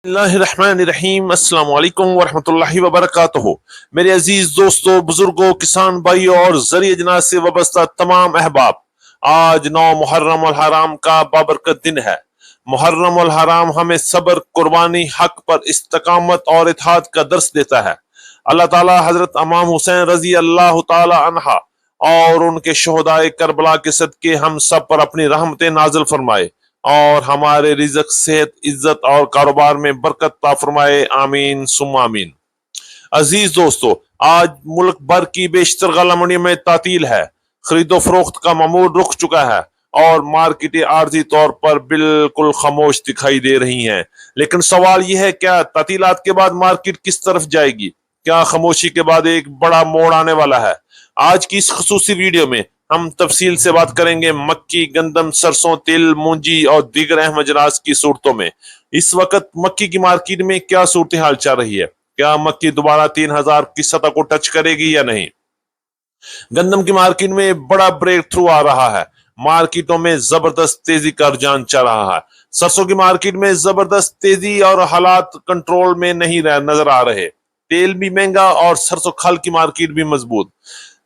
बिस्मिल्लाहिर्रहमानिर्रहीम। अस्सलाम वालेकुम वरहमतुल्लाहि वबरकातुहू। मेरे अजीज दोस्तों, बुजुर्गों, किसान भाइयों और ज़रिए जनात से वाबस्ता तमाम अहबाब, आज 9 मुहर्रम अल हराम का बाबरकत दिन है। मुहर्रम अल हराम हमें सब्र, कुर्बानी, हक पर इस्तकामत और इत्तेहाद का दर्स देता है। अल्लाह ताला हजरत इमाम हुसैन रजी अल्लाह ताला अन्हा और उनके शोहदाए करबला के सदके हम सब पर अपनी रहमतें नाजिल फरमाए और हमारे रिज़्क, सेहत, इज्जत और कारोबार में बरकत ता फरमाए। आमीन सुम्मा आमीन। अजीज दोस्तों, आज मुल्क भर की बेशतर गला मंडियों में तातील है। खरीदो फरोख्त का मामूल रुक चुका है और मार्केटें आर्जी तौर पर बिल्कुल खामोश दिखाई दे रही हैं। लेकिन सवाल यह है, क्या तातीलात के बाद मार्केट किस तरफ जाएगी? क्या खामोशी के बाद एक बड़ा मोड़ आने वाला है? आज की इस खुसूसी वीडियो में हम तफसील से बात करेंगे मक्की, गंदम, सरसों, तिल, मूंजी और दीगर अहम अजनास की सूरतों में। इस वक्त मक्की की मार्केट में क्या सूरत हाल चल रही है? क्या मक्की दोबारा 3,000 की सतह को टच करेगी या नहीं? गंदम की मार्केट में बड़ा ब्रेक थ्रू आ रहा है। मार्केटों में जबरदस्त तेजी का रुझान चल रहा है। सरसों की मार्केट में जबरदस्त तेजी और हालात कंट्रोल में नहीं नजर आ रहे। तेल भी महंगा और सरसों खल की मार्केट भी मजबूत।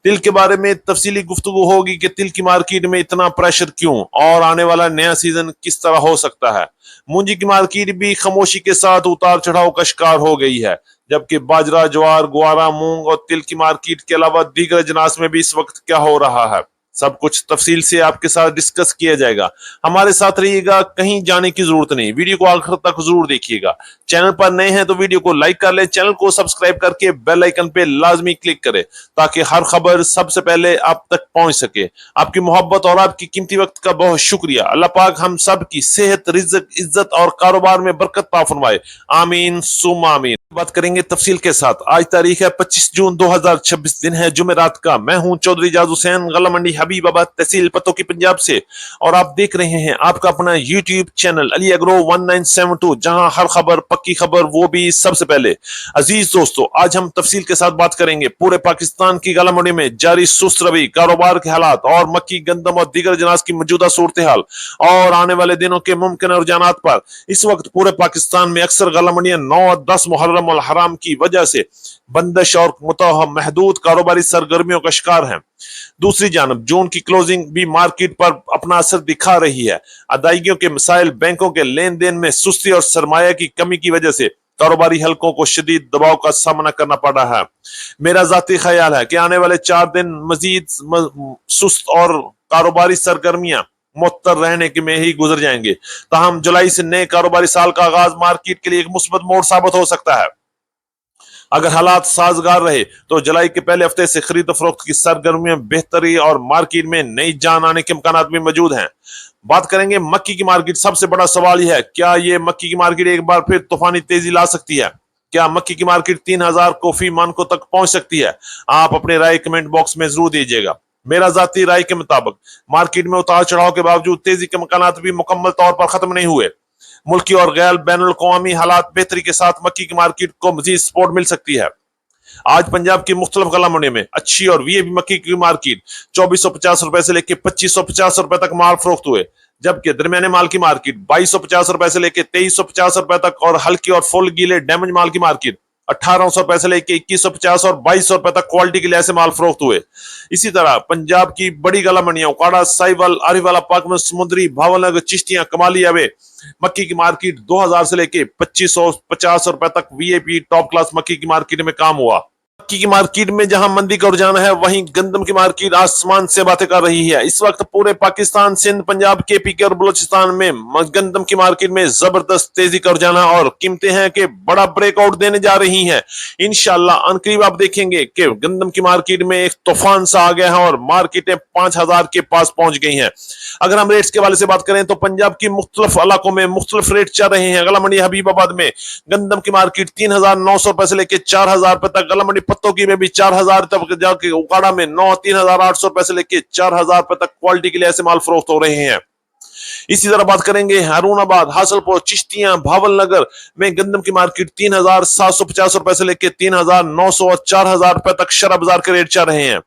तिल के बारे में तफसीली गुफ्तगू होगी कि तिल की मार्केट में इतना प्रेशर क्यों और आने वाला नया सीजन किस तरह हो सकता है। मूंजी की मार्केट भी खामोशी के साथ उतार चढ़ाव का शिकार हो गई है, जबकि बाजरा, ज्वार, गुआरा, मूंग और तिल की मार्केट के अलावा दीगर अजनास में भी इस वक्त क्या हो रहा है, सब कुछ तफसील से आपके साथ डिस्कस किया जाएगा। हमारे साथ रहिएगा, कहीं जाने की जरूरत नहीं, वीडियो को आखिर तक जरूर देखिएगा। चैनल पर नए हैं तो वीडियो को लाइक कर लें, चैनल को सब्सक्राइब करके बेल आइकन पे लाजमी क्लिक करें ताकि हर खबर सबसे पहले आप तक पहुंच सके। आपकी मोहब्बत और आपकी कीमती वक्त का बहुत शुक्रिया। अल्लाह पाक हम सब की सेहत, रिज़्क, इज्जत और कारोबार में बरकत ता फरमाए। आमीन सुम्मा आमीन। बात करेंगे तफसील के साथ। आज तारीख है 25 जून 2026, दिन है जुमेरात का। मैं हूं चौधरी जाज हुसैन, गला मंडी हबीबाबाद, तहसील पतोकी, पंजाब से, और आप देख रहे हैं आपका अपना यूट्यूब चैनल अली एग्रो 1972, जहां हर खबर पक्की खबर, वो भी सबसे पहले। अजीज दोस्तों, आज हम तफसील के साथ बात करेंगे पूरे पाकिस्तान की गला मंडी में जारी सुस्त रवि, कारोबार के हालात और मक्की, गंदम और दीगर जनास की मौजूदा सूरत हाल और आने वाले दिनों के मुमकिन रुझानात पर। इस वक्त पूरे पाकिस्तान में अक्सर गला मंडियां 9 और 10 मुहर्रम अल हराम की वजह से बंदिश और महदूद कारोबारी सरगर्मियों का शिकार हैं। दूसरी जानब जून की क्लोजिंग भी मार्केट पर अपना असर दिखा रही है। अदायगियों के मसाइल, बैंकों के लेन देन में सुस्ती और सरमाया की कमी की वजह से कारोबारी हलकों को शदीद दबाव का सामना करना पड़ रहा है। मेरा जाती ख्याल है कि आने वाले 4 दिन मजीद सुस्त और कारोबारी सरगर्मियां मुअत्तर रहने के में ही गुजर जाएंगे। ताहम जुलाई से नए कारोबारी साल का आगाज मार्केट के लिए एक मुस्बत मोड़ साबित हो सकता है। अगर हालात साजगार रहे तो जुलाई के पहले हफ्ते से खरीद फरोख्त की सरगर्मियां बेहतरी और मार्केट में नई जान आने के इम्कान भी मौजूद हैं। बात करेंगे मक्की की मार्केट। सबसे बड़ा सवाल यह है, क्या ये मक्की की मार्केट एक बार फिर तूफानी तेजी ला सकती है? क्या मक्की की मार्केट 3,000 को फी मानकों तक पहुंच सकती है? आप अपनी राय कमेंट बॉक्स में जरूर दीजिएगा। मेरा जाती राय के मुताबिक मार्केट में उतार चढ़ाव के बावजूद तेजी के इम्कान भी मुकम्मल तौर पर खत्म नहीं हुए। मुल्की और गैर बैनुल अक़वामी हालात बेहतरी के साथ मक्की की मार्केट को मजीद सपोर्ट मिल सकती है। आज पंजाब की मुख्तलिफ गला मंडी में अच्छी और वीआईपी मक्की की मार्केट 2450 रुपए से लेकर 2550 रुपए तक माल फरोख्त हुए, जबकि दरमियाने माल की मार्केट 2250 रुपए से लेकर 2350 रुपए तक और हल्की और फुल गीले डैमेज माल की मार्केट 1800 रुपए से लेकर 2150 और 2200 रुपए तक क्वालिटी के लिहाज से माल फरोख्त हुए। इसी तरह पंजाब की बड़ी गला मंडियां उकाड़ा, साहिवाल, आरिवाला, पाकमन, समुद्री, भावलनगर, चिश्तियां, कमाली, अवे मक्की की मार्केट 2000 से लेके 2550 रुपए तक वीआईपी टॉप क्लास मक्की की मार्केट में काम हुआ। मक्की की मार्केट में जहां मंदी का रुझान है, वहीं गंदम की मार्केट आसमान से बातें कर रही है। इस वक्त पूरे पाकिस्तान, सिंध, पंजाब, केपी के और बलोचिस्तान में गंदम की मार्केट में जबरदस्त तेजी का रुझान है और कीमतें हैं कि बड़ा ब्रेकआउट देने जा रही हैं। इंशाल्लाह अनकरीब आप देखेंगे कि गंदम की मार्केट में एक तूफान सा आ गया है और मार्केटें 5,000 के पास पहुंच गई हैं। अगर हम रेट्स के वाले से बात करें तो पंजाब की मुख्तलिफ इलाकों में मुख्तलिफ रेट चल रहे हैं। गला मंडी हबीबाबाद में गंदम की मार्केट 3,900 रुपए से लेकर 4,000 रुपए तक, गला मंडी पत्तोकी में भी 4,000 तक, जाके उकाड़ा में 3,800 रुपए से लेकर 4,000 रुपए तक क्वालिटी के लिए ऐसे माल फरोख्त हो रहे हैं। इसी तरह बात करेंगे हारूनाबाद, हासलपुर, चिश्तियां, भावलनगर में गंदम की मार्केट 3,750 रुपए से लेकर 3,900 और 4,000 रुपए तक शरा बाजार के रेट चल रहे हैं।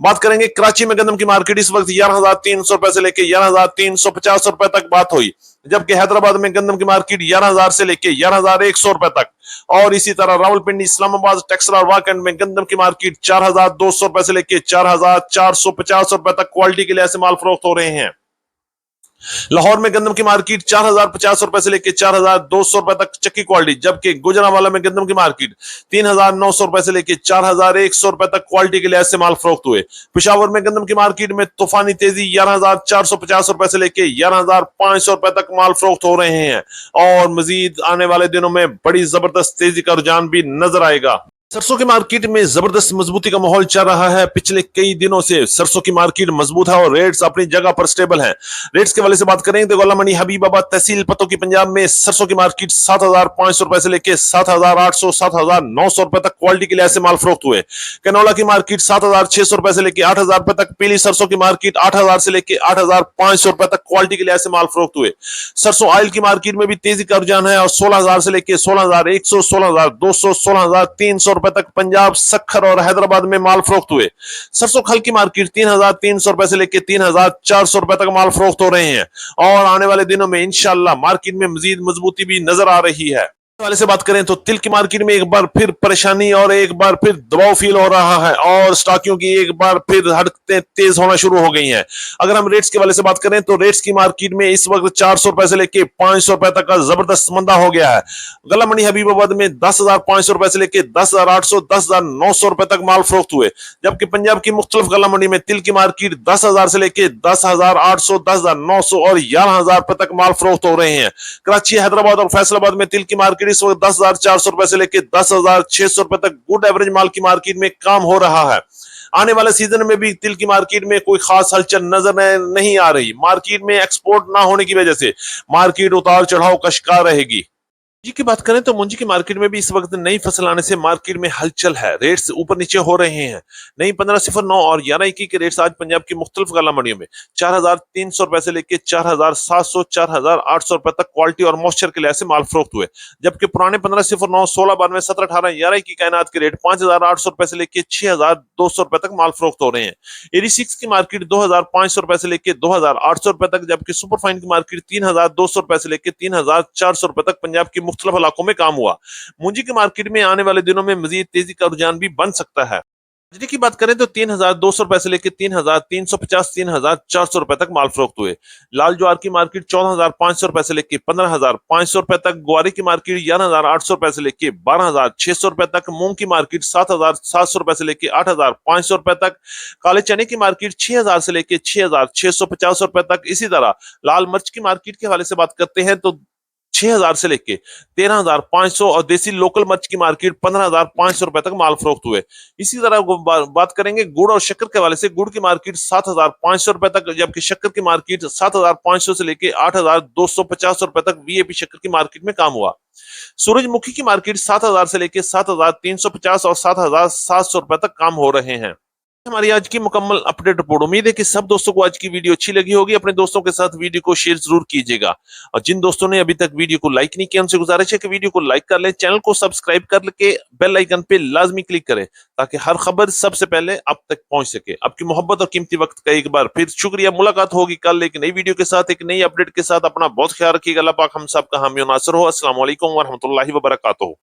बात करेंगे कराची में गंदम की मार्केट इस वक्त 11,300 रुपए से लेके 11,350 रुपए तक बात हुई, जबकि हैदराबाद में गंदम की मार्केट 11,000 से लेके 11,100 रुपए तक, और इसी तरह रावलपिंडी, इस्लामाबाद, टेक्सला और वाकंड में गंदम की मार्केट 4,200 रुपए से लेके 4,450 रुपए तक क्वालिटी के लिहाज से माल फरोख्त हो रहे हैं। लाहौर में गंदम की मार्केट 4,050 रुपए से लेकर 4,200 रुपए तक चक्की क्वालिटी, जबकि गुजरांवाला में गंदम की मार्केट 3,900 रुपए से लेकर 4,100 रुपए तक क्वालिटी के लिहाज से माल फरोख्त हुए। पिशावर में गंदम की मार्केट में तूफानी तेजी 11,450 रुपए से लेकर 11,500 रुपए तक माल फरोख्त हो रहे हैं, और मजीद आने वाले दिनों में बड़ी जबरदस्त तेजी का रुझान भी नजर आएगा। सरसों की मार्केट में जबरदस्त मजबूती का माहौल चल रहा है। पिछले कई दिनों से सरसों की मार्केट मजबूत है और रेट्स अपनी जगह पर स्टेबल हैं। रेट्स के वाले से बात करें तो गोला मंडी हबीबाबाद तहसील पतो की पंजाब में सरसों की मार्केट 7,500 रुपए से लेकर 7,800 7,900 रुपए तक क्वालिटी के लिहाज से माल फरोख्त हुए। कैनोला की मार्केट 7,600 रुपए से लेकर 8,000 रुपए तक, पीली सरसों की मार्केट 8,000 से लेकर 8,500 रुपए तक क्वालिटी के लिहाज से माल फरोख्त हुए। सरसों ऑयल की मार्केट में भी तेजी का रुझान है और 16,000 से लेकर 16,100 16,200 16,300 रुपए तक पंजाब, सखर और हैदराबाद में माल फरोख्त हुए। सरसों खल की मार्केट 3,300 रुपए से लेकर 3,400 रुपए तक माल फरोख्त हो रहे हैं, और आने वाले दिनों में इंशाल्लाह मार्केट में मजीद मजबूती भी नजर आ रही है। वाले से बात करें तो तिल की मार्केट में एक बार फिर परेशानी और एक बार फिर दबाव फील हो रहा है, और स्टॉकियों की एक बार फिर हरकतें तेज होना शुरू हो गई हैं। अगर हम रेट्स के वाले से बात करें तो रेट्स की मार्केट में इस वक्त 400 रुपए से लेके 500 रुपए तक का जबरदस्त मंदा हो गया है। गला मंडी हबीबाबाद में 10,500 रुपए से लेके 10,800 10,900 रुपए तक माल फरोख्त हुए, जबकि पंजाब की मुख्तलिफ गला मंडी में तिल की मार्केट 10,000 से लेके 10,800 10,900 और 11,000 रुपए तक माल फरोख्त हो रहे हैं। कराची, हैदराबाद और फैसलाबाद में तिल की मार्केट इस वक्त 10,400 रुपए से लेकर 10,600 रुपए तक गुड एवरेज माल की मार्केट में काम हो रहा है। आने वाले सीजन में भी तिल की मार्केट में कोई खास हलचल नजर नहीं आ रही। मार्केट में एक्सपोर्ट ना होने की वजह से मार्केट उतार चढ़ाव का शिकार रहेगी। मुंजी की बात करें तो मुंजी की मार्केट में भी इस वक्त नई फसल आने से मार्केट में हलचल है। रेट्स ऊपर नीचे हो रहे हैं। नई 1509 और 1121 के रेट्स आज पंजाब की मुख्तलिफ गला मंडियों में 4,300 रुपए से लेकर 4,700 4,800 रुपए तक क्वालिटी और मॉइस्चर के लिहाज से माल फरोख्त हुए, जबकि पुराने 1509 16 92 17 18 11 की कायनात के रेट 5,800 रुपए से लेकर 6,200 रुपए तक माल फरोख्त हो रहे हैं। 86 की मार्केट 2,500 रुपए से लेकर 2,800 रुपए तक, जबकि सुपरफाइन की मार्केट 3,200 रुपए से लेकर 3,400 रुपए तक पंजाब की मुख्तलिफ इलाकों में काम हुआ। मुंजी की मार्केट में आने वाले दिनों में मजीद तेजी का रुझान भी बन सकता है। बाजरे की बात करें तो 3,200 रुपए से लेकर 3,350 3,400 रुपए तक माल फरोख्त हुए। लाल ज्वार की मार्केट 14,500 रुपए से लेकर 15,500 रुपए तक, ग्वारी की मार्केट 11,800 रुपए से लेकर 12,600 रुपए तक, मूंग की मार्केट 7,700 रुपए से लेकर 8,500 रुपए तक, काले चने की मार्केट 6,000 से लेकर 6,650 रुपए तक। इसी तरह लाल मिर्च की मार्केट के हवाले से बात करते हैं तो 6,000 से लेके 13,500 और देसी लोकल मिर्च की मार्केट 15,500 रुपए तक माल फरोख्त हुए। इसी तरह बात करेंगे गुड़ और शक्कर के हवाले से, गुड़ की मार्केट 7,500 रुपए तक, जबकि शक्कर की मार्केट 7,500 से लेके 8,250 रुपए तक वीएपी शक्कर की मार्केट में काम हुआ। सूरजमुखी की मार्केट 7,000 से लेके 7,350 और 7,700 रुपए तक काम हो रहे हैं। हमारी आज की मुकम्मल अपडेट रिपोर्ट। उम्मीद है कि सब दोस्तों को आज की वीडियो अच्छी लगी होगी। अपने दोस्तों के साथ वीडियो को शेयर जरूर कीजिएगा, और जिन दोस्तों ने अभी तक वीडियो को लाइक नहीं किया उनसे गुजारिश है कि वीडियो को लाइक कर लें, चैनल को सब्सक्राइब करके बेल आइकन पे लाजमी क्लिक करें ताकि हर खबर सबसे पहले आप तक पहुंच सके। आपकी मोहब्बत और कीमती वक्त का एक बार फिर शुक्रिया। मुलाकात होगी कल एक नई वीडियो के साथ, एक नई अपडेट के साथ। अपना बहुत ख्याल रखिएगा। अल्लाह पाक हम सब का हामी और नासर हो। अस्सलाम वालेकुम व रहमतुल्लाहि व बरकातहू।